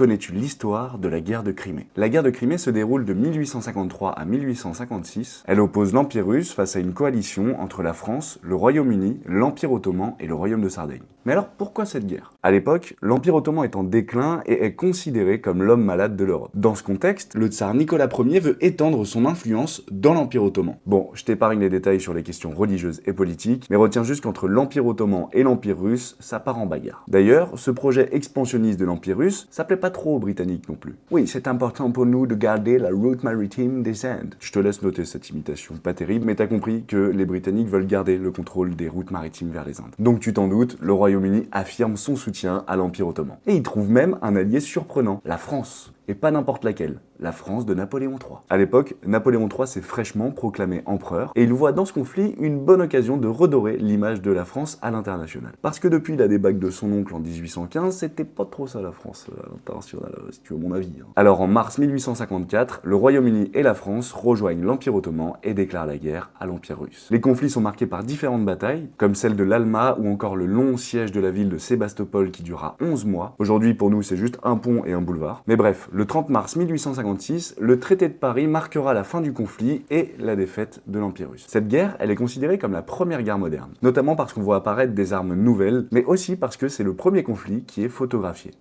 connais-tu l'histoire de la guerre de Crimée? La guerre de Crimée se déroule de 1853 à 1856. Elle oppose l'Empire russe face à une coalition entre la France, le Royaume-Uni, l'Empire ottoman et le Royaume de Sardaigne. Mais alors pourquoi cette guerre? À l'époque, l'Empire ottoman est en déclin et est considéré comme l'homme malade de l'Europe. Dans ce contexte, le tsar Nicolas Ier veut étendre son influence dans l'Empire ottoman. Bon, je t'épargne les détails sur les questions religieuses et politiques, mais retiens juste qu'entre l'Empire ottoman et l'Empire russe, ça part en bagarre. D'ailleurs, ce projet expansionniste de l'Empire russe, ça plaît pas trop aux Britanniques non plus. Oui, c'est important pour nous de garder la route maritime des Indes. Je te laisse noter cette imitation, pas terrible, mais t'as compris que les Britanniques veulent garder le contrôle des routes maritimes vers les Indes. Donc tu t'en doutes, le Royaume-Uni affirme son soutien à l'Empire ottoman. Et il trouve même un allié surprenant, la France. Et pas n'importe laquelle, la France de Napoléon III. À l'époque, Napoléon III s'est fraîchement proclamé empereur, et il voit dans ce conflit une bonne occasion de redorer l'image de la France à l'international. Parce que depuis la débâcle de son oncle en 1815, c'était pas trop ça la France à l'international, si tu veux mon avis. Alors en mars 1854, le Royaume-Uni et la France rejoignent l'Empire ottoman et déclarent la guerre à l'Empire russe. Les conflits sont marqués par différentes batailles, comme celle de l'Alma ou encore le long siège de la ville de Sébastopol qui dura 11 mois. Aujourd'hui pour nous c'est juste un pont et un boulevard. Mais bref, le 30 mars 1856, le traité de Paris marquera la fin du conflit et la défaite de l'Empire russe. Cette guerre, elle est considérée comme la première guerre moderne, notamment parce qu'on voit apparaître des armes nouvelles, mais aussi parce que c'est le premier conflit qui est photographié.